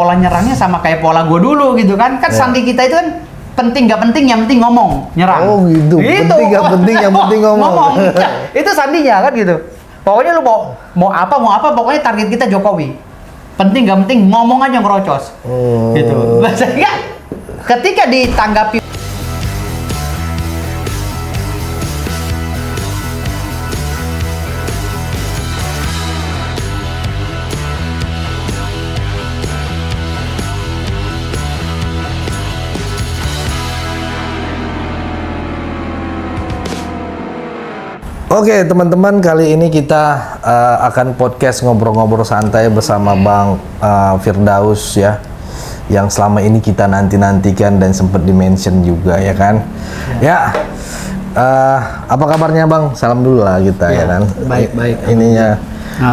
pola nyerangnya sama kayak pola gue dulu gitu kan. Kan sandi kita itu kan penting nggak penting, yang penting ngomong, nyerang. Oh gitu. Penting nggak penting, yang penting ngomong. Ya, itu sandinya kan gitu. Pokoknya lu mau apa, pokoknya target kita Jokowi. Penting nggak penting, ngomong aja ngerocos. Gitu. Sehingga ketika ditanggapi Oke teman-teman, kali ini kita akan podcast ngobrol-ngobrol santai bersama Bang Firdaus ya, yang selama ini kita nanti-nantikan dan sempat di-mention juga ya kan. Ya, apa kabarnya Bang? Salam dulu lah kita ya kan. Baik. Ininya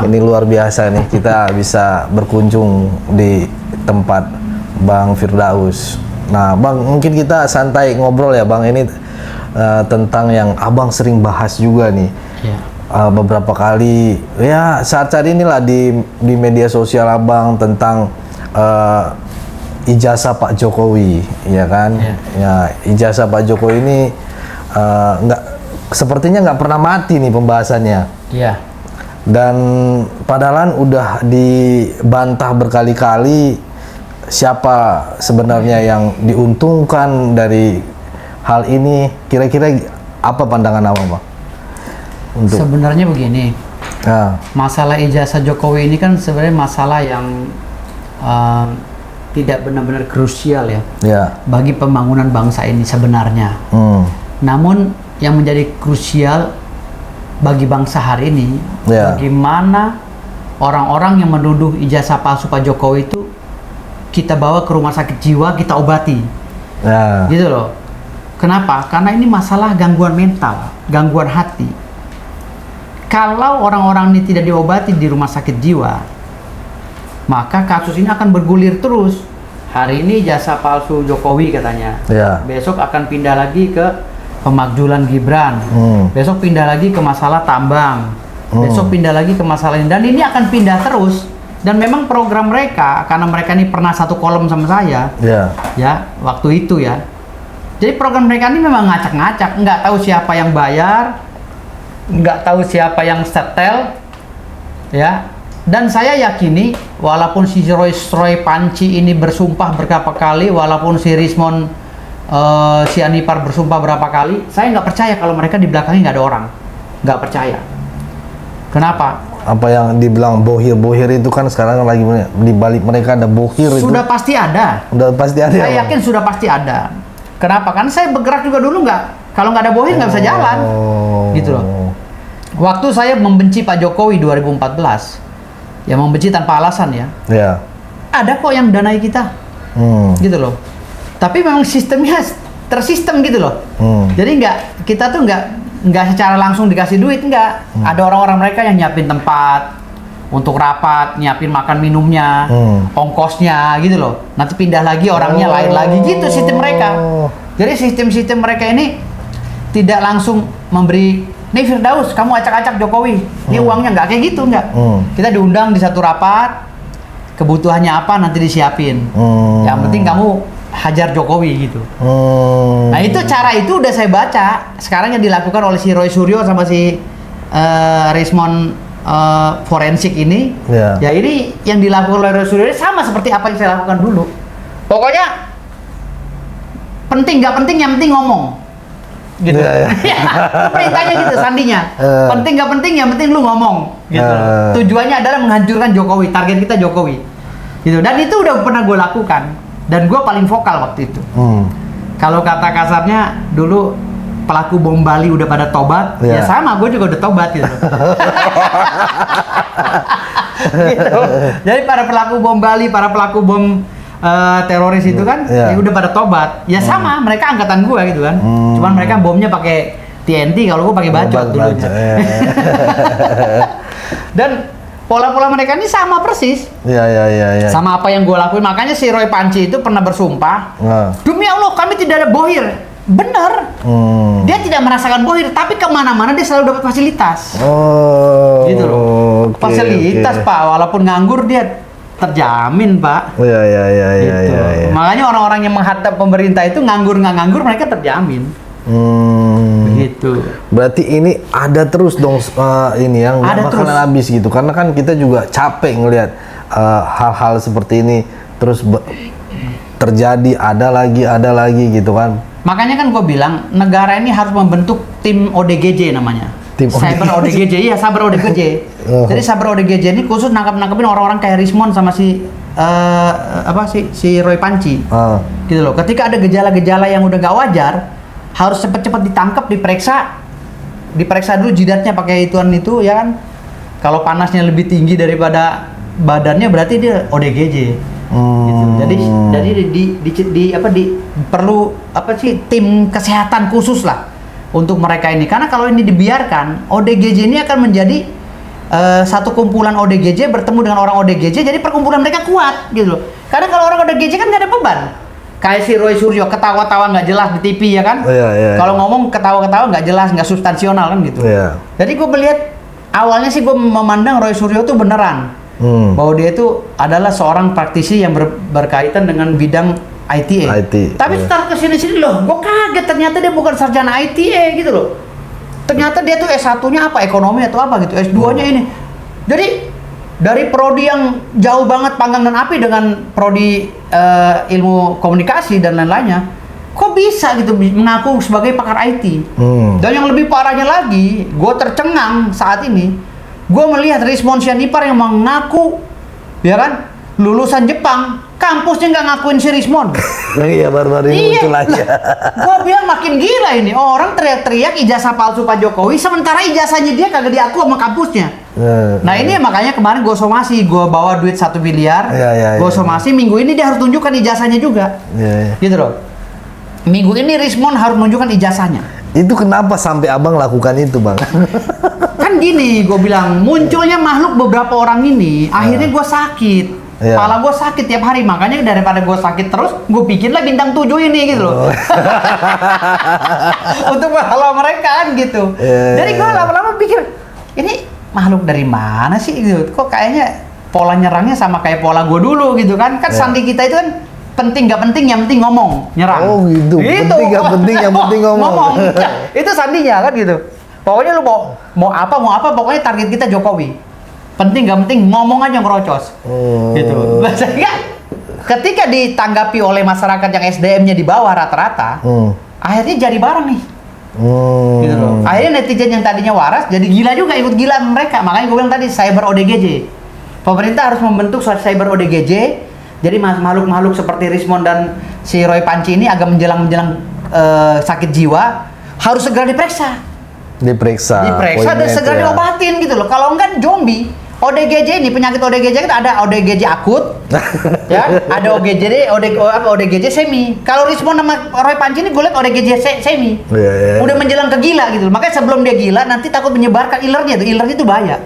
ini luar biasa nih, kita bisa berkunjung di tempat Bang Firdaus. Nah Bang, mungkin kita santai ngobrol ya Bang, ini tentang yang abang sering bahas juga nih beberapa kali ya, saat-saat inilah di media sosial abang tentang ijazah Pak Jokowi ya kan. Ya, ijazah Pak Jokowi ini sepertinya nggak pernah mati nih pembahasannya. Dan padahal udah dibantah berkali-kali siapa sebenarnya yang diuntungkan dari hal ini. Kira-kira apa pandangan abang Bang? Sebenarnya begini, masalah ijazah Jokowi ini kan sebenarnya masalah yang tidak benar-benar krusial ya bagi pembangunan bangsa ini sebenarnya. Namun yang menjadi krusial bagi bangsa hari ini, bagaimana orang-orang yang menuduh ijazah palsu Pak Jokowi itu kita bawa ke rumah sakit jiwa, kita obati, gitu loh. Kenapa? Karena ini masalah gangguan mental, gangguan hati. Kalau orang-orang ini tidak diobati di rumah sakit jiwa, maka kasus ini akan bergulir terus. Hari ini jasa palsu Jokowi katanya, besok akan pindah lagi ke pemakzulan Gibran, besok pindah lagi ke masalah tambang, besok pindah lagi ke masalah ini, dan ini akan pindah terus. Dan memang program mereka, karena mereka ini pernah satu kolom sama saya, ya waktu itu ya. Jadi program mereka ini memang ngacak-ngacak, nggak tahu siapa yang bayar, nggak tahu siapa yang setel, ya. Dan saya yakini, walaupun si Roy Panci ini bersumpah berapa kali, walaupun si Rismon, si Anipar bersumpah berapa kali, saya nggak percaya kalau mereka di belakangnya nggak ada orang, nggak percaya. Kenapa? Apa yang dibilang bohir itu kan sekarang lagi di balik mereka ada bohir. Sudah itu pasti ada. Udah pasti ada. Saya yakin sudah pasti ada. Kenapa? Karena saya bergerak juga dulu kalau nggak ada bohir nggak bisa jalan, gitu loh. Waktu saya membenci Pak Jokowi 2014, ya membenci tanpa alasan ya. Ada kok yang danai kita, gitu loh. Tapi memang sistemnya tersistem gitu loh. Jadi kita tuh nggak secara langsung dikasih duit, nggak. Ada orang-orang mereka yang nyiapin tempat untuk rapat, nyiapin makan minumnya, ongkosnya gitu loh. Nanti pindah lagi orangnya lain lagi gitu sistem mereka. Jadi sistem mereka ini tidak langsung memberi, nih Firdaus kamu acak-acak Jokowi, ini uangnya, nggak kayak gitu, nggak. Kita diundang di satu rapat, kebutuhannya apa nanti disiapin. Yang penting kamu hajar Jokowi gitu. Nah itu cara itu udah saya baca. Sekarang yang dilakukan oleh si Roy Suryo sama si Rismon forensik ini, ya ini yang dilakukan oleh Roy Suryo sama seperti apa yang saya lakukan dulu. Pokoknya penting nggak penting, yang penting ngomong, gitu. Perintahnya gitu, sandinya. Penting nggak penting, yang penting lu ngomong, gitu. Tujuannya adalah menghancurkan Jokowi, target kita Jokowi, gitu. Dan itu udah pernah gue lakukan, dan gue paling vokal waktu itu. Kalau kata kasarnya dulu, pelaku bom Bali udah pada tobat, ya sama, gue juga udah tobat gitu. Gitu. Jadi para pelaku bom Bali, para pelaku bom teroris itu kan, ya udah pada tobat. Ya sama, mereka angkatan gue gitu kan. Cuman mereka bomnya pakai TNT, kalau gue pakai bacot dulu. Dan pola-pola mereka ini sama persis. Sama apa yang gue lakuin. Makanya si Roy Panci itu pernah bersumpah, demi Allah kami tidak ada bohir. Bener. Dia tidak merasakan bohir, tapi kemana-mana dia selalu dapat fasilitas. Gitu loh. Fasilitas Pak, walaupun nganggur dia terjamin, Pak. Iya, Gitu. Makanya orang-orang yang menghadap pemerintah itu nganggur nggak nganggur mereka terjamin. Begitu. Berarti ini ada terus dong ini yang nggak Ada bakalan terus. habis gitu, karena kan kita juga capek ngelihat hal-hal seperti ini terus terjadi, ada lagi gitu kan. Makanya kan gue bilang negara ini harus membentuk tim ODGJ namanya. Tim Cyber ODGJ, iya Cyber ODGJ. Jadi Cyber ODGJ ini khusus nangkepin orang-orang kayak Rismon sama si Roy Panci. Gitu loh. Ketika ada gejala-gejala yang udah gak wajar, harus cepet-cepet ditangkap, diperiksa dulu jidatnya pakai ituan itu ya kan. Kalau panasnya lebih tinggi daripada badannya berarti dia ODGJ. Gitu. Jadi perlu tim kesehatan khusus lah untuk mereka ini, karena kalau ini dibiarkan ODGJ ini akan menjadi satu kumpulan ODGJ bertemu dengan orang ODGJ, jadi perkumpulan mereka kuat gitu loh. Karena kalau orang ODGJ kan nggak ada beban, kayak si Roy Suryo ketawa-tawa nggak jelas di TV ya kan. Kalau ngomong ketawa-ketawa nggak jelas, nggak substansional kan gitu. Jadi gue melihat awalnya sih gue memandang Roy Suryo tuh beneran bahwa dia itu adalah seorang praktisi yang berkaitan dengan bidang ITA. Tapi setelah kesini-sini loh, gue kaget ternyata dia bukan sarjana ITA gitu loh. Ternyata dia tuh S1-nya apa, ekonomi atau apa gitu, S2-nya ini. Jadi dari prodi yang jauh banget panggang dan api dengan prodi ilmu komunikasi dan lain-lainnya, kok bisa gitu mengaku sebagai pakar IT. Dan yang lebih parahnya lagi, gue tercengang saat ini. Gue melihat Rismon Sianipar yang mengaku, ya kan, lulusan Jepang, kampusnya nggak ngakuin si Rismon. Iya, baru-baru ini muncul aja. Gue bilang makin gila ini, orang teriak-teriak ijazah palsu Pak Jokowi, sementara ijazahnya dia kagak diaku sama kampusnya. Nah ini makanya kemarin gue somasi, gue bawa duit 1 miliar, gue somasi, minggu ini dia harus tunjukkan ijazahnya juga. Gitu loh. Minggu ini Rismon harus menunjukkan ijazahnya. Itu kenapa sampai abang lakukan itu, Bang? Kan gini, gue bilang munculnya makhluk beberapa orang ini, akhirnya gue sakit. Kepala gue sakit tiap hari, makanya daripada gue sakit terus, gue bikinlah bintang 7 ini gitu loh. Untuk menghalau mereka kan gitu. Jadi gue lama-lama pikir, ini makhluk dari mana sih gitu? Kok kayaknya pola nyerangnya sama kayak pola gue dulu gitu kan? Kan sandi kita itu kan penting gak penting, yang penting ngomong, nyerang. Oh gitu. Penting gak penting, yang penting ngomong. Ya, itu sandinya kan gitu. Pokoknya lu mau apa, pokoknya target kita Jokowi. Penting gak penting, ngomong aja ngerocos. Gitu. Sehingga ketika ditanggapi oleh masyarakat yang SDM-nya di bawah rata-rata, akhirnya jadi barang nih. Gitu loh. Akhirnya netizen yang tadinya waras jadi gila juga, ikut gila mereka. Makanya gue bilang tadi cyber ODGJ. Pemerintah harus membentuk cyber ODGJ. Jadi makhluk-makhluk seperti Rismon dan si Roy Panci ini agak menjelang sakit jiwa harus segera diperiksa dan segera diobatin gitu loh. Kalau enggak zombie. ODGJ ini, penyakit ODGJ itu ada ODGJ akut, ya, ada ODGJ semi. Kalau Rismon sama Roy Panci ini gue liat ODGJ semi. Udah menjelang ke gila gitu. Makanya sebelum dia gila nanti takut menyebarkan ilernya itu bahaya.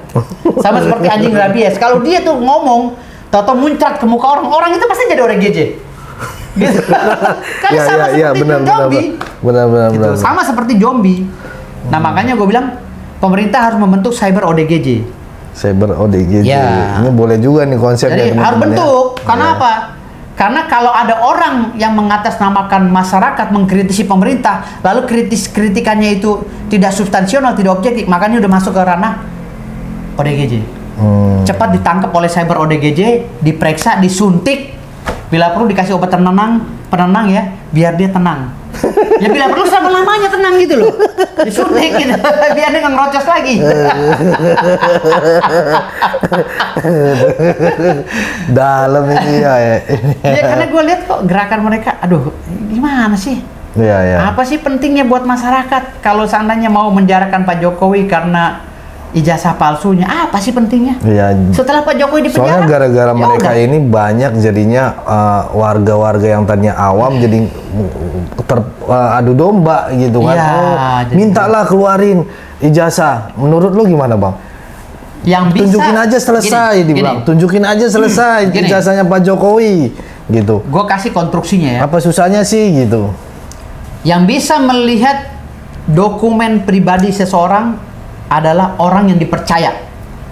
Sama seperti anjing rabies. Kalau dia tuh ngomong, tahu muncrat ke muka orang itu pasti jadi ODGJ. Gitu. Kan sama seperti zombie. Benar. Sama seperti zombie. Nah makanya gue bilang pemerintah harus membentuk cyber ODGJ. Cyber ODGJ. Ya. Ini boleh juga nih konsepnya. Jadi harus bentuk. Karena apa? Karena kalau ada orang yang mengatasnamakan masyarakat mengkritisi pemerintah, lalu kritikannya itu tidak substansional, tidak objektif, makanya udah masuk ke ranah ODGJ. Cepat ditangkap oleh cyber ODGJ, diperiksa, disuntik, bila perlu dikasih obat penenang ya, biar dia tenang. Ya bila perlu selama-lamanya tenang gitu loh. Disuntik gitu, biar dia nggak ngerocos lagi. Dalam ini ya. Ya karena gue lihat kok gerakan mereka, aduh gimana sih? Apa sih pentingnya buat masyarakat kalau seandainya mau menjarakan Pak Jokowi karena ijazah palsunya, apa sih pentingnya? Setelah Pak Jokowi dipenjara, soalnya gara-gara mereka ini banyak jadinya warga-warga yang tadinya awam jadi adu domba gitu kan. Mintalah keluarin ijazah. Menurut lu gimana, Bang? Yang bisa tunjukin aja selesai, dibilang. Tunjukin aja selesai ijazahnya Pak Jokowi gitu. Gue kasih konstruksinya ya. Apa susahnya sih gitu? Yang bisa melihat dokumen pribadi seseorang adalah orang yang dipercaya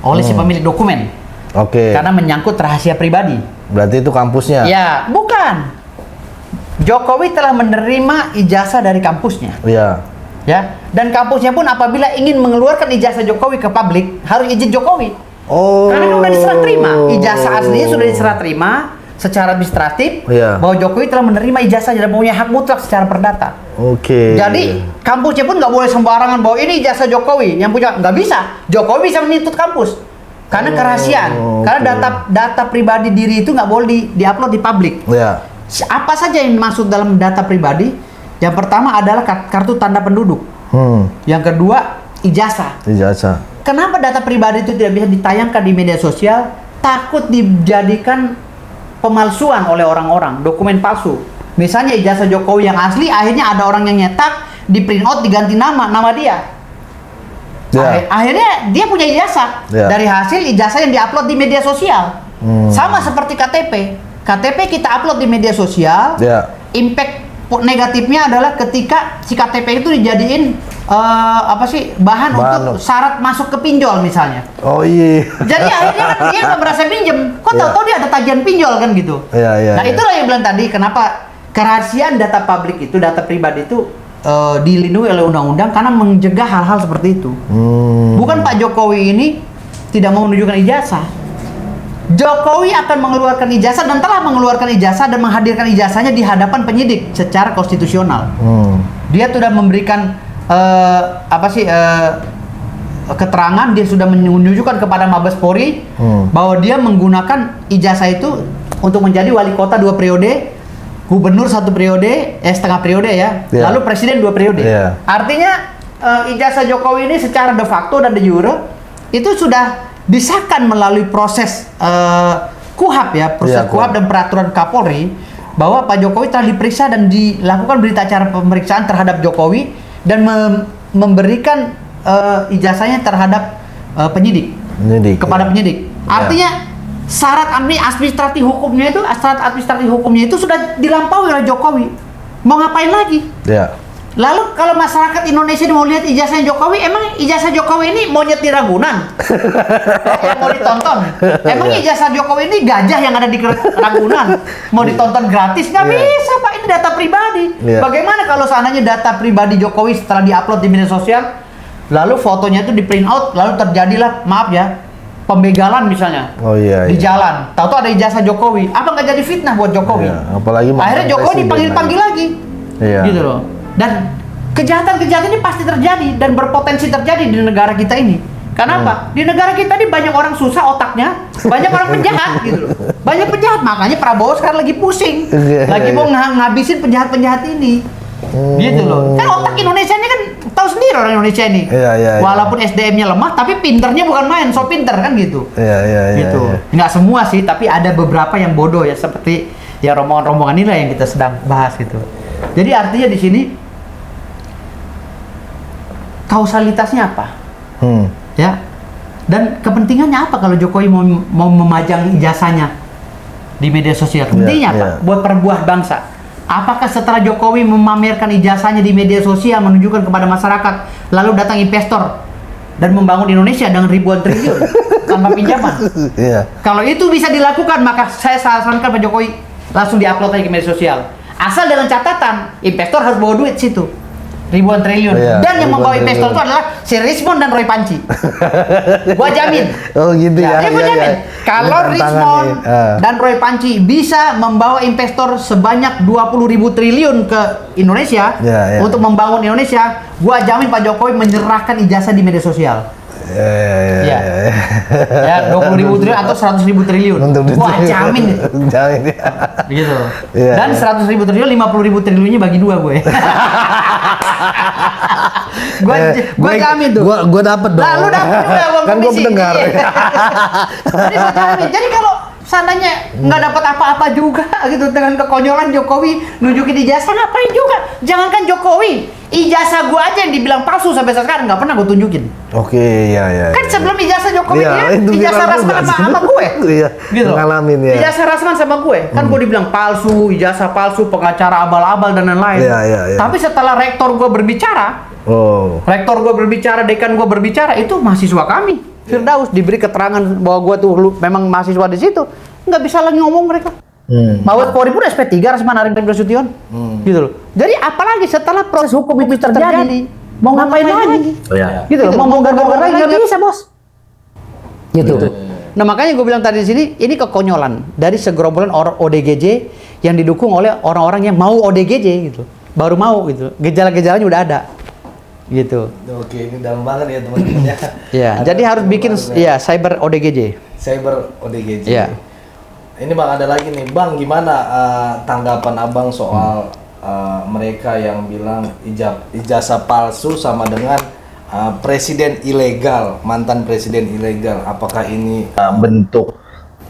oleh si pemilik dokumen. Oke. Karena menyangkut rahasia pribadi. Berarti itu kampusnya? Ya, bukan. Jokowi telah menerima ijazah dari kampusnya. Iya. Ya, dan kampusnya pun apabila ingin mengeluarkan ijazah Jokowi ke publik harus izin Jokowi. Oh. Karena kan udah diserah terima, ijazah aslinya sudah diserah terima secara administratif, Iya. bahwa Jokowi telah menerima ijazahnya dan punya hak mutlak secara perdata. Oke. Jadi kampusnya pun nggak boleh sembarangan bahwa ini ijazah Jokowi yang punya, nggak bisa. Jokowi bisa menuntut kampus karena kerahasiaan, karena data pribadi diri itu nggak boleh diupload di publik. Iya. Apa saja yang masuk dalam data pribadi? Yang pertama adalah kartu tanda penduduk. Yang kedua, ijazah. Ijazah. Kenapa data pribadi itu tidak bisa ditayangkan di media sosial? Takut dijadikan pemalsuan oleh orang-orang, dokumen palsu. Misalnya ijazah Jokowi yang asli, akhirnya ada orang yang nyetak, di print out diganti nama dia. Ya. Akhirnya dia punya ijazah dari hasil ijazah yang diupload di media sosial. Sama seperti KTP. KTP kita upload di media sosial. Impact negatifnya adalah ketika si KTP itu dijadiin bahan untuk syarat masuk ke pinjol misalnya. Oh iya. Jadi akhirnya kan dia nggak merasa pinjem. Kok tahu-tahu dia ada tagihan pinjol kan gitu. Nah itulah yang bilang tadi kenapa kerahasiaan data publik itu, data pribadi itu dilindungi oleh undang-undang karena mencegah hal-hal seperti itu. Bukan Pak Jokowi ini tidak mau menunjukkan ijazah. Jokowi akan mengeluarkan ijazah dan telah mengeluarkan ijazah dan menghadirkan ijazahnya di hadapan penyidik secara konstitusional. Dia sudah memberikan keterangan, dia sudah menunjukkan kepada Mabes Polri bahwa dia menggunakan ijazah itu untuk menjadi wali kota 2 periode, gubernur 1 periode, setengah periode ya, lalu presiden 2 periode. Artinya ijazah Jokowi ini secara de facto dan de jure itu sudah disahkan melalui proses KUHAP ya, proses KUHAP dan peraturan Kapolri, bahwa Pak Jokowi telah diperiksa dan dilakukan berita acara pemeriksaan terhadap Jokowi dan memberikan ijazahnya terhadap penyidik, kepada penyidik. Artinya syarat administratif hukumnya itu sudah dilampaui oleh Jokowi. Mau ngapain lagi? Lalu kalau masyarakat Indonesia mau lihat ijazah Jokowi, emang ijazah Jokowi ini monyet di Ragunan yang mau ditonton? Emang ijazah Jokowi ini gajah yang ada di Ragunan mau ditonton gratis? Nggak bisa Pak, ini data pribadi. Bagaimana kalau seandainya data pribadi Jokowi setelah diupload di media sosial, lalu fotonya itu di print out, lalu terjadilah, maaf ya, pembegalan misalnya di jalan, tahu-tahu ada ijazah Jokowi, apa nggak jadi fitnah buat Jokowi? Apalagi akhirnya Jokowi dipanggil-panggil lagi, gitu loh. Dan kejahatan-kejahatan ini pasti terjadi dan berpotensi terjadi di negara kita ini. Kenapa? Di negara kita ini banyak orang susah otaknya, banyak orang penjahat gitu loh. Banyak penjahat, makanya Prabowo sekarang lagi pusing, lagi mau ngabisin penjahat-penjahat ini. Gitu loh. Kan otak Indonesia ini kan tahu sendiri orang Indonesia ini. Walaupun SDM-nya lemah, tapi pinternya bukan main, so pinter kan gitu. Gitu. Nggak semua sih, tapi ada beberapa yang bodoh ya, seperti ya rombongan-rombongan inilah yang kita sedang bahas gitu. Jadi artinya di sini kausalitasnya apa? Ya. Dan kepentingannya apa kalau Jokowi mau memajang ijazahnya di media sosial? Kepentingannya apa? Buat perbuah bangsa. Apakah setelah Jokowi memamerkan ijazahnya di media sosial, menunjukkan kepada masyarakat, lalu datang investor dan membangun Indonesia dengan ribuan triliun tanpa pinjaman? Kalau itu bisa dilakukan, maka saya sarankan Pak Jokowi langsung diupload aja ke media sosial. Asal dengan catatan, investor harus bawa duit situ, ribuan triliun. Dan yang membawa investor itu adalah si Rismond dan Roy Panci. Gua jamin. Oh gitu ya. Gua jamin. Kalau Rismond dan Roy Panci bisa membawa investor sebanyak 20.000 triliun ke Indonesia untuk membangun Indonesia, gua jamin Pak Jokowi menyerahkan ijazah di media sosial. 20.000 triliun atau 100.000 triliun. Wah, jamin. Jamin. Begitu. Dan 100.000 triliun, 50.000 triliunnya bagi 2 gue. Gue jamin tuh. Gue dapet dong. Nah, lu dapet juga uang kan gue komisi. pendengar. Jadi gue jamin. Jadi kalau seandainya nggak dapat apa-apa juga gitu dengan kekonyolan Jokowi nunjukin ijazah, ngapain juga? Jangankan Jokowi, ijazah gue aja yang dibilang palsu sampai sekarang nggak pernah gue tunjukin. Kan sebelum ijazah Jokowi ijazah Rasman sama gue, gitu. Ngalamin ya. Ijazah Rasman sama gue, kan gue dibilang palsu, ijazah palsu, pengacara abal-abal dan lain-lain. Tapi setelah rektor gue berbicara, Oh. Rektor gue berbicara, dekan gue berbicara, itu mahasiswa kami. Firdaus diberi keterangan bahwa gue tuh memang mahasiswa di situ, nggak bisa lagi ngomong mereka. Mawat Polri pun SP3 Rasman Haring Nasution, gitu loh. Jadi apalagi setelah proses hukum itu terjadi, mau ngapain lagi? Gitu loh, mau bongkar-bongkar lagi nggak bisa, bos. Gitu. Nah makanya gue bilang tadi di sini, ini kekonyolan dari segerombolan orang ODGJ yang didukung oleh orang-orang yang mau ODGJ gitu, baru mau gitu, gejala-gejalanya udah ada, gitu. Oke, ini dalam banget ya teman-teman ya. Ya, jadi harus bikin ya cyber ODGJ. Cyber ODGJ. Ya. Ini Bang ada lagi nih, Bang gimana tanggapan Abang soal mereka yang bilang ijazah palsu sama dengan presiden ilegal, mantan presiden ilegal? Apakah ini bentuk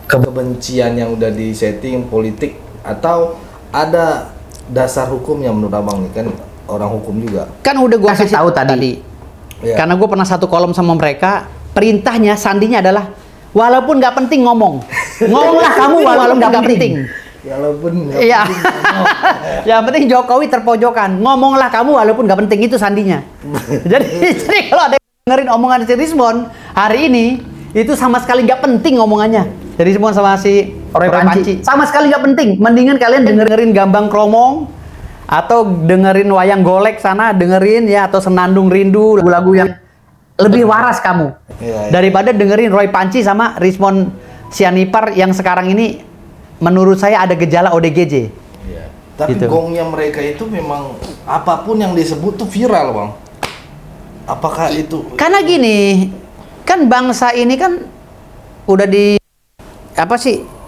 kebencian yang udah disetting politik atau ada dasar hukumnya menurut Abang nih, kan orang hukum juga? Kan udah gue kasih tahu tadi. Ya. Karena gue pernah satu kolom sama mereka, perintahnya sandinya adalah walaupun nggak penting ngomong. Ngomonglah kamu walaupun nggak penting. Walaupun Iya. Yang penting Jokowi terpojokan. Ngomonglah kamu walaupun nggak penting, itu sandinya. jadi kalau ada yang dengerin omongan si Rismon hari ini, itu sama sekali nggak penting ngomongannya. Dari Rismon sama si Roy Panci. Sama sekali nggak penting. Mendingan kalian dengerin Gambang Kromong atau dengerin Wayang Golek sana, dengerin ya, atau Senandung Rindu, lagu-lagu yang lebih waras kamu. Daripada dengerin Roy Panci sama Rismon Sianipar yang sekarang ini menurut saya ada gejala ODGJ. Iya. Tapi gitu. Gongnya mereka itu memang apapun yang disebut tuh viral, Bang. Apakah itu? Karena gini, kan bangsa ini kan udah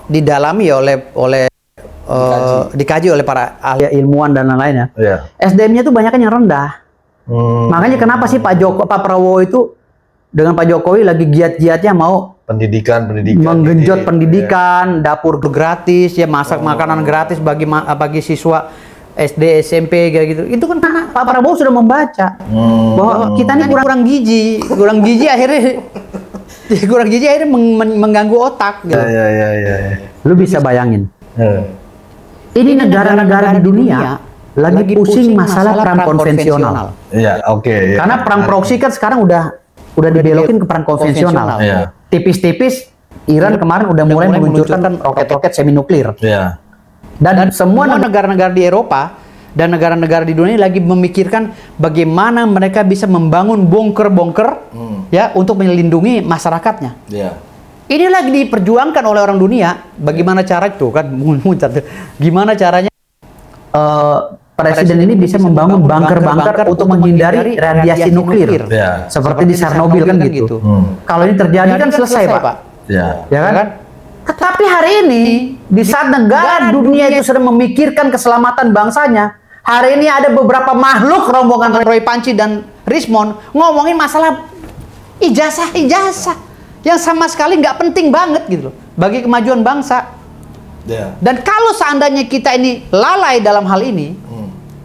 didalami oleh dikaji oleh para ahli ilmuwan dan lain-lainnya. Iya. SDM-nya tuh banyak yang rendah. Makanya kenapa sih Pak Prabowo itu dengan Pak Jokowi lagi giat-giatnya mau pendidikan menggenjot pendidikan, dapur gratis, ya masak makanan gratis bagi siswa SD, SMP gitu. Itu kan karena Pak Prabowo sudah membaca bahwa kita ini kurang gizi akhirnya mengganggu otak gitu. Iya. Lu bisa bayangin. Ini negara-negara di dunia lagi pusing masalah perang konvensional. Iya, oke. Karena perang proksi kan sekarang udah dibelokin ke perang konvensional. Iya. Tipis-tipis Iran kemarin udah mulai meluncurkan roket-roket semi nuklir. Iya. Dan semua negara-negara di Eropa dan negara-negara di dunia lagi memikirkan bagaimana mereka bisa membangun bunker-bunker ya untuk melindungi masyarakatnya. Iya. Ini lagi diperjuangkan oleh orang dunia. Bagaimana cara itu kan muncul. Gimana caranya presiden ini bisa membangun bunker-bunker untuk menghindari radiasi nuklir. Ya. Seperti di Chernobyl kan gitu. Kalau ini terjadi kan selesai, Pak. Ya. Ya kan? Tetapi hari ini di saat negara dunia itu sedang memikirkan keselamatan bangsanya, hari ini ada beberapa makhluk rombongan Roy Panci dan Rismon ngomongin masalah ijazah yang sama sekali nggak penting banget gitu loh bagi kemajuan bangsa. Ya. Dan kalau seandainya kita ini lalai dalam hal ini,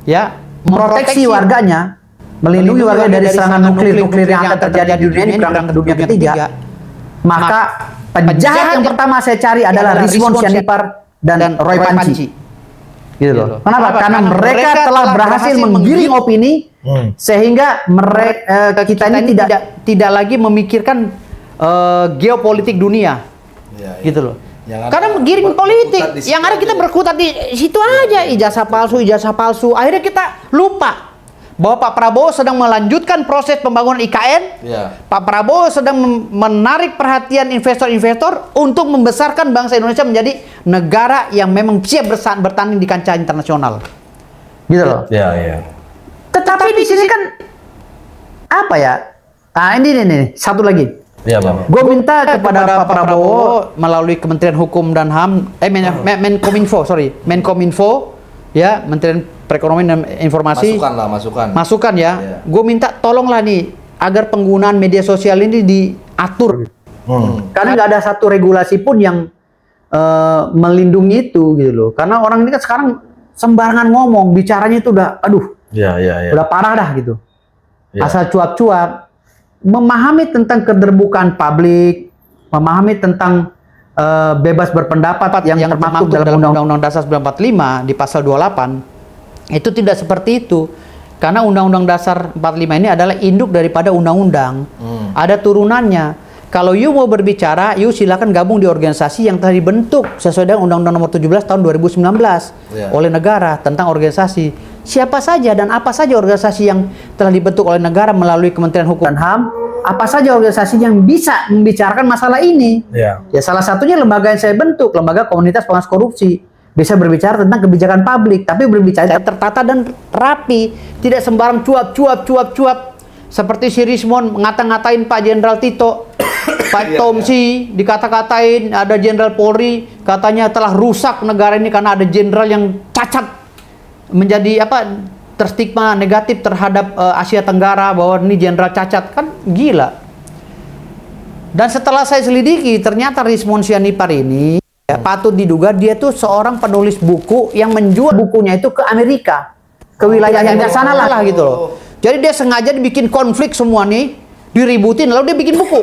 ya memproteksi warganya, melindungi warga dari serangan nuklir yang akan terjadi di dunia ini, perang dunia ketiga, maka penjahat yang pertama saya cari adalah Rismon Sianipar dan Roy Panci. Gitu loh. Kenapa? Karena mereka telah berhasil menggiring opini sehingga mereka kita ini tidak lagi memikirkan geopolitik dunia. Gitu loh. Karena menggiring politik, yang ada kita berkutat di situ aja, ijazah palsu. Akhirnya kita lupa bahwa Pak Prabowo sedang melanjutkan proses pembangunan IKN. Pak Prabowo sedang menarik perhatian investor-investor untuk membesarkan bangsa Indonesia menjadi negara yang memang siap bertanding di kancah internasional. Gitu loh. Iya. Tetapi di sini kan apa ya? Nah ini nih satu lagi. Iya, Bang. Gue minta kepada Pak Prabowo melalui Kementerian Hukum dan HAM, Menkominfo, ya, Kementerian Perekonomian dan Informasi. Masukan ya. Gue minta tolonglah nih agar penggunaan media sosial ini diatur. Karena nggak ada satu regulasi pun yang melindungi itu gitu loh. Karena orang ini kan sekarang sembarangan ngomong, bicaranya itu udah, udah parah dah gitu. Asal cuap-cuap. Memahami tentang keterbukaan publik, memahami tentang bebas berpendapat yang termaktub dalam Undang-Undang Dasar 1945 di pasal 28, itu tidak seperti itu. Karena Undang-Undang Dasar 45 ini adalah induk daripada undang-undang. Ada turunannya. Kalau you mau berbicara, you silakan gabung di organisasi yang telah dibentuk sesuai dengan Undang-Undang Nomor 17 tahun 2019 oleh negara tentang organisasi. Siapa saja dan apa saja organisasi yang telah dibentuk oleh negara melalui Kementerian Hukum dan HAM, apa saja organisasi yang bisa membicarakan masalah ini. Ya, salah satunya lembaga yang saya bentuk, Lembaga Komunitas Pengawas Korupsi. Bisa berbicara tentang kebijakan publik, tapi berbicara tertata dan rapi, tidak sembarang cuap. Seperti si Rismond ngata-ngatain Pak Jenderal Tito, Pak Tomsi dikata-katain, ada Jenderal Polri katanya telah rusak negara ini karena ada jenderal yang cacat, menjadi apa, terstigma negatif terhadap Asia Tenggara bahwa ini jenderal cacat, kan gila. Dan setelah saya selidiki, ternyata Rismond Sianipar ini patut diduga dia tuh seorang penulis buku yang menjual bukunya itu ke Amerika, ke wilayah yang sana lah gitu loh. Jadi dia sengaja dibikin konflik semua nih, diributin, lalu dia bikin buku.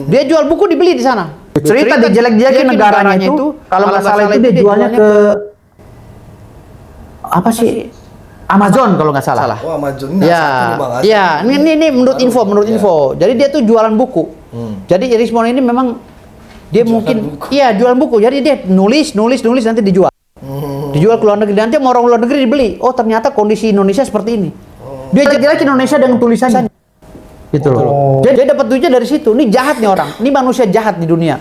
Dia jual buku, dibeli di sana. Cerita dijelek-jelekin negaranya itu, kalau nggak salah itu dia jualnya ke apa sih? Amazon kalau nggak salah. Oh, Amazon. Ya, ini menurut info. Jadi dia tuh jualan buku. Jadi Rismond ini memang dia mungkin jualan buku. Jadi dia nulis nanti dijual. Dijual ke luar negeri, nanti orang luar negeri dibeli. Oh, ternyata kondisi Indonesia seperti ini. Dia jelek Indonesia dengan tulisannya. Gitu loh. Dia dapat duitnya dari situ. Ini jahat nih orang. Ini manusia jahat di dunia.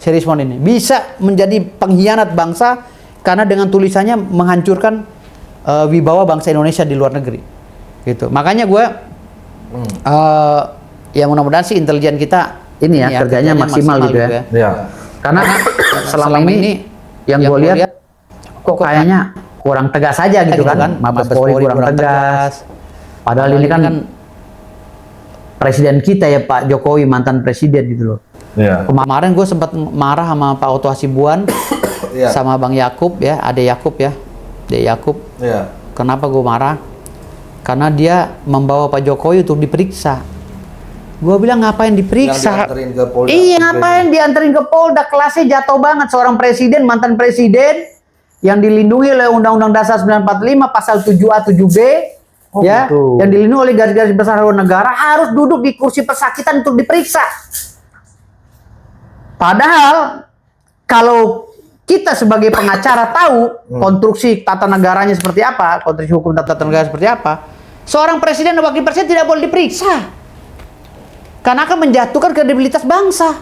Si Rismond ini bisa menjadi pengkhianat bangsa karena dengan tulisannya menghancurkan wibawa bangsa Indonesia di luar negeri. Gitu. Makanya gue ya mudah-mudahan sih intelijen kita ini ya kerjanya maksimal gitu ya. Karena selama ini yang gue lihat kok kayaknya kurang tegas aja gitu kan. Mabes Polri kurang tegas. Padahal ini kan presiden kita ya, Pak Jokowi, mantan presiden gitu loh. Kemarin gue sempat marah sama Pak Otto Hasibuan sama Bang Yakub ya, Ade Yakub ya. Ade Yakub. Kenapa gue marah? Karena dia membawa Pak Jokowi untuk diperiksa. Gue bilang ngapain diperiksa? Iya, ngapain dianterin ke Polda? Kelasnya jatuh banget. Seorang presiden, mantan presiden yang dilindungi oleh Undang-Undang Dasar 1945 pasal 7A 7B yang dilindungi oleh garis-garis besar haluan negara, harus duduk di kursi pesakitan untuk diperiksa. Padahal kalau kita sebagai pengacara tahu konstruksi tata negaranya seperti apa, konstruksi hukum tata negara seperti apa, seorang presiden dan wakil presiden tidak boleh diperiksa. Karena akan menjatuhkan kredibilitas bangsa.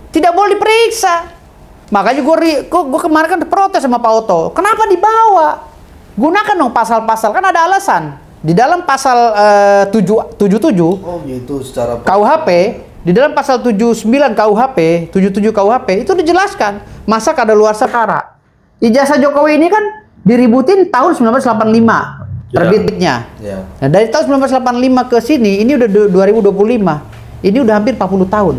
Tidak boleh diperiksa. Makanya gue kemarin kan protes sama Pak Otto. Kenapa dibawa? Gunakan dong pasal-pasal, kan ada alasan. Di dalam pasal 77 secara KUHP, di dalam pasal 79 KUHP, 77 KUHP itu dijelaskan masa kadaluarsa perkara. Ijazah Jokowi ini kan diributin tahun 1985. Terbitnya. Nah, dari tahun 1985 ke sini, ini udah 2025. Ini udah hampir 40 tahun.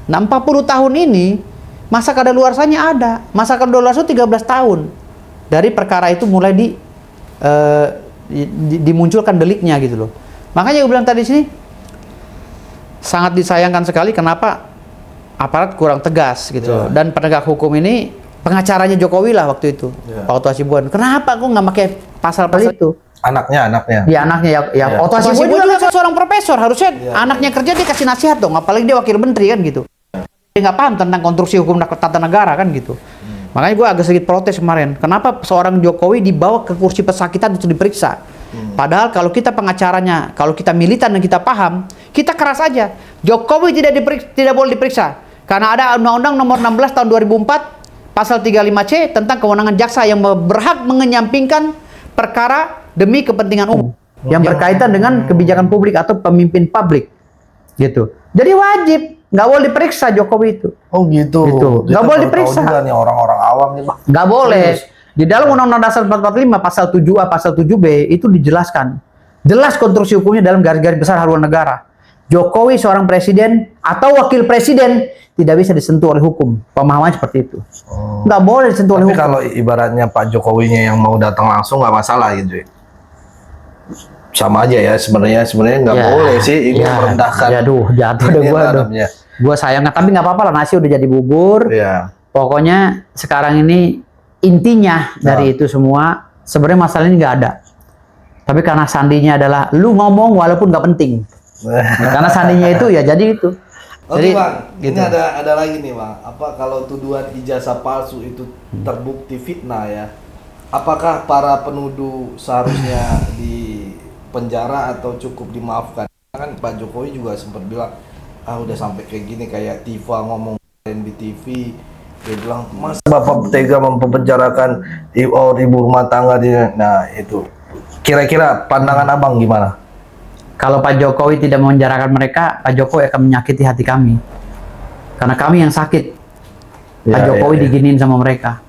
Nah, 40 tahun ini masa kadaluarsanya ada. Masa kadaluarsa 13 tahun. Dari perkara itu mulai dimunculkan deliknya gitu loh. Makanya gue bilang tadi sini sangat disayangkan sekali kenapa aparat kurang tegas gitu. Dan penegak hukum ini pengacaranya Jokowi lah waktu itu. Pak Otto Hasibuan. Kenapa kok nggak pakai pasal-pasal itu? Anaknya. Ya anaknya ya. Otto Hasibuan juga seorang profesor, harusnya anaknya kerja dia kasih nasihat dong, apalagi dia wakil menteri kan gitu. Dia nggak paham tentang konstruksi hukum tata negara kan gitu. Makanya gue agak sedikit protes kemarin. Kenapa seorang Jokowi dibawa ke kursi pesakitan untuk diperiksa? Padahal kalau kita pengacaranya, kalau kita militan dan kita paham, kita keras aja. Jokowi tidak boleh diperiksa karena ada Undang-Undang Nomor 16 tahun 2004 pasal 35C tentang kewenangan jaksa yang berhak mengenyampingkan perkara demi kepentingan umum yang berkaitan dengan kebijakan publik atau pemimpin publik gitu. Jadi wajib, nggak boleh diperiksa Jokowi itu. Oh gitu. Nggak boleh diperiksa. Juga nih orang-orang awam nih, Bang. Nggak boleh. Di dalam Undang-Undang Dasar 45 pasal 7A pasal 7B itu dijelaskan jelas konstruksi hukumnya dalam garis-garis besar haluan negara. Jokowi seorang presiden atau wakil presiden tidak bisa disentuh oleh hukum. Pemahaman seperti itu. Nggak boleh disentuh oleh hukum. Tapi kalau ibaratnya Pak Jokowinya yang mau datang langsung nggak masalah gitu ya. Sama aja ya sebenarnya nggak boleh sih ini merendahkan. Aduh, jatuh deh gua sayang, tapi nggak apa-apa lah, nasi udah jadi bubur. Pokoknya sekarang ini intinya dari itu semua sebenarnya masalah ini nggak ada. Tapi karena sandinya adalah lu ngomong walaupun nggak penting. Karena sandinya itu ya jadi itu. Oke Jadi, bang, gitu. ini ada lagi nih bang. Apa kalau tuduhan ijazah palsu itu terbukti fitnah ya? Apakah para penuduh seharusnya di penjara atau cukup dimaafkan? Kan Pak Jokowi juga sempat bilang, udah sampai kayak gini kayak Tifa ngomong di TV, dia bilang mas bapak tega mempenjarakan ibu rumah tangga dia. Nah itu, kira-kira pandangan abang gimana? Kalau Pak Jokowi tidak memenjarakan mereka, Pak Jokowi akan menyakiti hati kami. Karena kami yang sakit. Pak Jokowi diginiin sama mereka.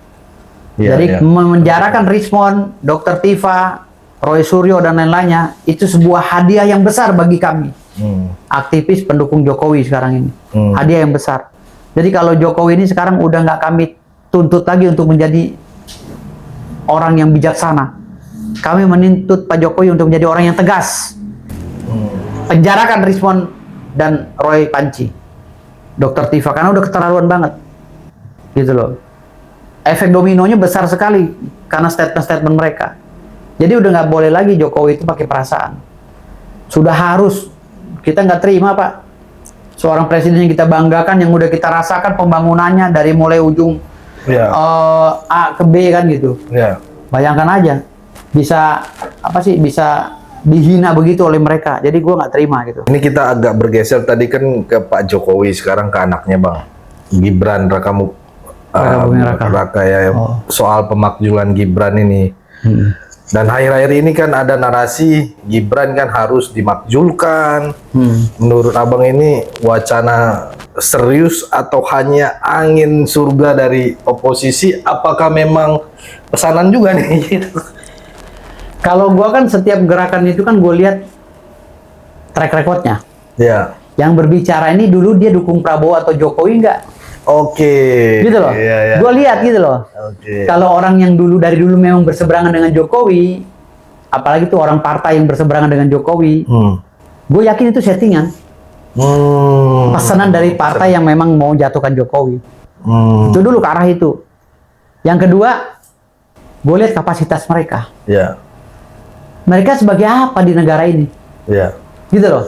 Jadi memenjarakan Rismond, Dr. Tifa, Roy Suryo dan lain-lainnya itu sebuah hadiah yang besar bagi kami. Aktivis pendukung Jokowi sekarang ini. Hadiah yang besar. Jadi kalau Jokowi ini sekarang udah nggak kami tuntut lagi untuk menjadi orang yang bijaksana. Kami menuntut Pak Jokowi untuk menjadi orang yang tegas. Penjarakan Rismond dan Roy Panci, Dr. Tifa, karena udah keterlaluan banget, gitu loh. Efek dominonya besar sekali karena statement-statement mereka. Jadi udah nggak boleh lagi Jokowi itu pakai perasaan. Sudah harus, kita nggak terima Pak. Seorang presiden yang kita banggakan, yang udah kita rasakan pembangunannya dari mulai ujung A ke B kan gitu. Bayangkan aja, bisa bisa dihina begitu oleh mereka. Jadi gue nggak terima gitu. Ini kita agak bergeser tadi kan ke Pak Jokowi, sekarang ke anaknya bang Gibran Raka ya. Soal pemakzulan Gibran ini. Dan akhir-akhir ini kan ada narasi Gibran kan harus dimakzulkan. Menurut abang ini wacana serius atau hanya angin surga dari oposisi? Apakah memang pesanan juga nih gitu? Kalau gua kan setiap gerakan itu kan gue lihat track recordnya. Ya. Yang berbicara ini dulu dia dukung Prabowo atau Jokowi nggak? Oke. Gitu loh. Gue lihat gitu loh. Kalau orang yang dari dulu memang berseberangan dengan Jokowi, apalagi tuh orang partai yang berseberangan dengan Jokowi, gue yakin itu settingan. Pesanan dari partai yang memang mau jatuhkan Jokowi. Itu dulu ke arah itu. Yang kedua, gue lihat kapasitas mereka. Mereka sebagai apa di negara ini? Gitu loh.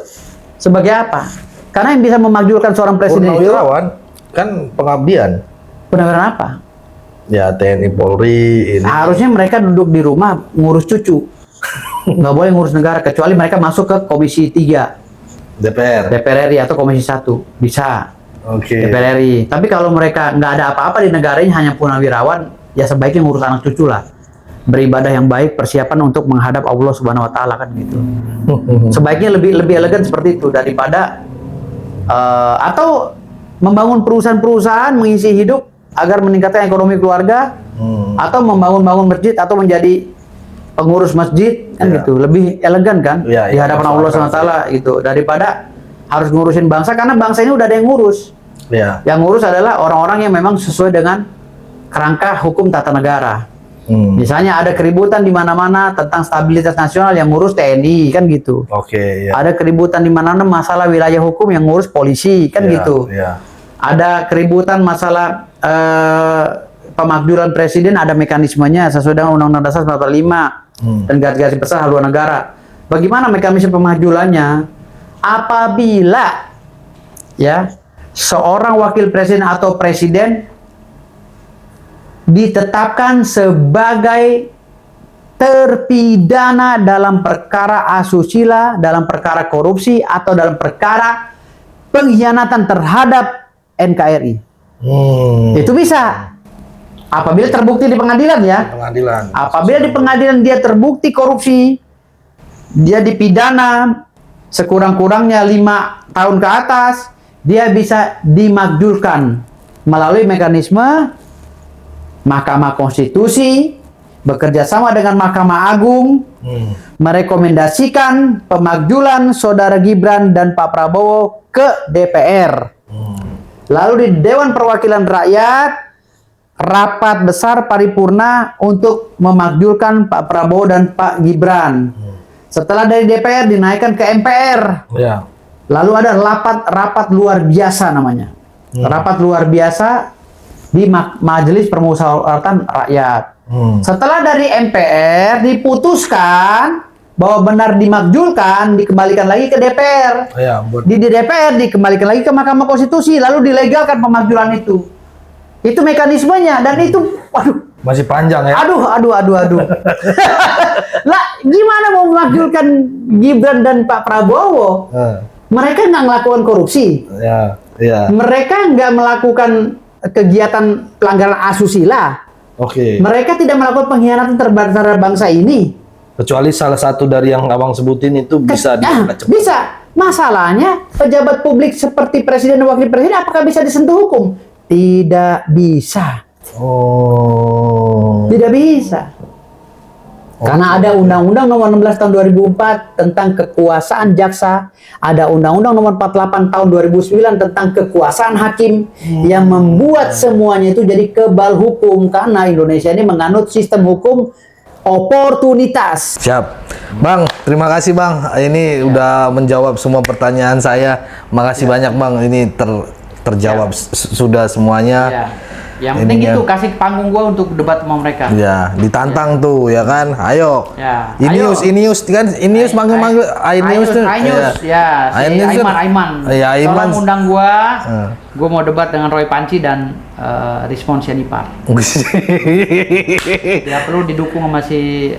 Sebagai apa? Karena yang bisa memakzulkan seorang presiden itu kan pengabdian. Purnawirawan apa? Ya TNI Polri ini. Harusnya mereka duduk di rumah ngurus cucu. Nggak boleh ngurus negara kecuali mereka masuk ke Komisi 3 DPR RI atau Komisi 1 bisa. DPR RI. Tapi kalau mereka nggak ada apa-apa di negara ini, hanya purnawirawan, ya sebaiknya ngurus anak cucu lah. Beribadah yang baik, persiapan untuk menghadap Allah Subhanahu Wa Taala kan gitu. Sebaiknya lebih elegan seperti itu daripada atau membangun perusahaan-perusahaan mengisi hidup agar meningkatkan ekonomi keluarga, atau membangun masjid atau menjadi pengurus masjid kan gitu. Lebih elegan kan di hadapan Allah Subhanahu Wa Taala gitu daripada harus ngurusin bangsa, karena bangsa ini udah ada yang ngurus. Yang ngurus adalah orang-orang yang memang sesuai dengan kerangka hukum tata negara. Misalnya ada keributan di mana-mana tentang stabilitas nasional, yang ngurus TNI kan gitu. Ada keributan di mana-mana masalah wilayah hukum, yang ngurus polisi kan gitu. Ada keributan masalah pemakzulan presiden, ada mekanismenya sesuai dengan Undang-Undang Dasar 45 dan garis-garis besar haluan negara. Bagaimana mekanisme pemakzulannya? Apabila ya seorang wakil presiden atau presiden ditetapkan sebagai terpidana dalam perkara asusila, dalam perkara korupsi, atau dalam perkara pengkhianatan terhadap NKRI. Itu bisa. Apabila terbukti di pengadilan ya. Apabila di pengadilan dia terbukti korupsi, dia dipidana sekurang-kurangnya 5 tahun ke atas, dia bisa dimakzulkan melalui mekanisme Mahkamah Konstitusi bekerja sama dengan Mahkamah Agung merekomendasikan pemakzulan Saudara Gibran dan Pak Prabowo ke DPR. Lalu di Dewan Perwakilan Rakyat rapat besar paripurna untuk memakzulkan Pak Prabowo dan Pak Gibran. Setelah dari DPR dinaikkan ke MPR. Lalu ada rapat luar biasa namanya. Rapat luar biasa di Majelis Permusyawaratan Rakyat. Setelah dari MPR diputuskan bahwa benar dimakzulkan, dikembalikan lagi ke DPR. Ya, Di DPR dikembalikan lagi ke Mahkamah Konstitusi, lalu dilegalkan pemakzulan itu. Itu mekanismenya, dan itu, waduh, masih panjang ya. aduh. Lah, gimana mau memakzulkan Gibran dan Pak Prabowo? Mereka nggak melakukan korupsi. Ya, ya. Mereka nggak melakukan kegiatan pelanggaran asusila. Oke. Mereka tidak melakukan pengkhianatan terhadap bangsa ini. Kecuali salah satu dari yang abang sebutin itu bisa diangkat cepat. Bisa. Masalahnya pejabat publik seperti presiden dan wakil presiden apakah bisa disentuh hukum? Tidak bisa. Oh. Tidak bisa. Karena ada Undang-Undang Nomor 16 Tahun 2004 tentang kekuasaan jaksa, ada Undang-Undang Nomor 48 Tahun 2009 tentang kekuasaan hakim yang membuat semuanya itu jadi kebal hukum karena Indonesia ini menganut sistem hukum oportunitas. Siap. Bang, terima kasih Bang. Ini udah menjawab semua pertanyaan saya. Makasih banyak Bang. Ini terjawab sudah semuanya. Ya. Yang penting itu kasih panggung gua untuk debat sama mereka. Ya, ditantang tuh ya kan. Ayo. Ya. Inius kan Inius manggil Ainius tuh. Aiman. Ya, Aiman. Tolong undang gua mau debat dengan Roy Panci dan Rizwan Sianipar. Ya perlu didukung sama si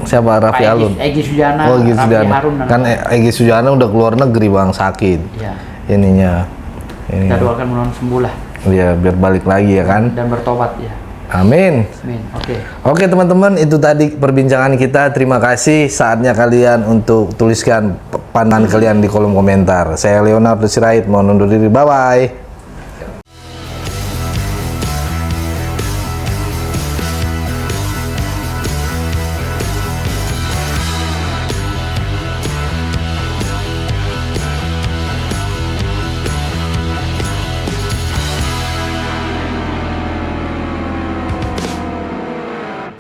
siapa? Raffi Alun. Egy Sujana. Oh, Egy Sujana. Harun Kan Egy Sujana udah keluar negeri Bang, sakit. Ya. Ininya. Ini. Kita doakan mudah-mudahan sembuh lah. Ya, biar balik lagi ya kan. Dan bertobat ya. Amin. Amin. Oke. Oke teman-teman, itu tadi perbincangan kita. Terima kasih. Saatnya kalian untuk tuliskan pandangan kalian di kolom komentar. Saya Leonardo Sirait, mohon undur diri. Bye-bye.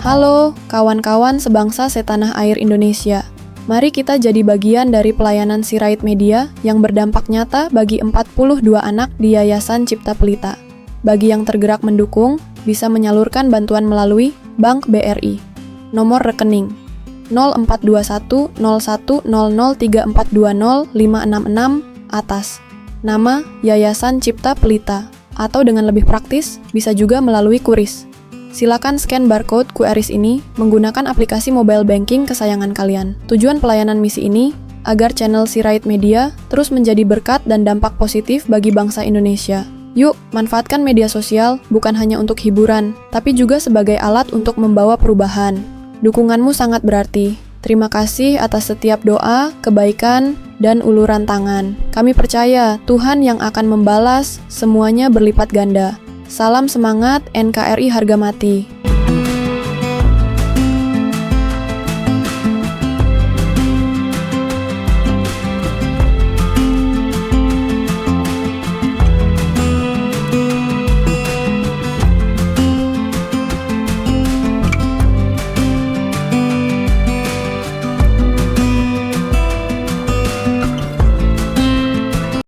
Halo, kawan-kawan sebangsa setanah air Indonesia. Mari kita jadi bagian dari pelayanan Sirait Media yang berdampak nyata bagi 42 anak di Yayasan Cipta Pelita. Bagi yang tergerak mendukung, bisa menyalurkan bantuan melalui Bank BRI. Nomor rekening 0421 01 00 3420 566 atas nama Yayasan Cipta Pelita, atau dengan lebih praktis, bisa juga melalui QRIS. Silakan scan barcode QRIS ini menggunakan aplikasi mobile banking kesayangan kalian. Tujuan pelayanan misi ini agar channel Sirait Media terus menjadi berkat dan dampak positif bagi bangsa Indonesia. Yuk, manfaatkan media sosial bukan hanya untuk hiburan, tapi juga sebagai alat untuk membawa perubahan. Dukunganmu sangat berarti. Terima kasih atas setiap doa, kebaikan, dan uluran tangan. Kami percaya Tuhan yang akan membalas semuanya berlipat ganda. Salam semangat NKRI harga mati.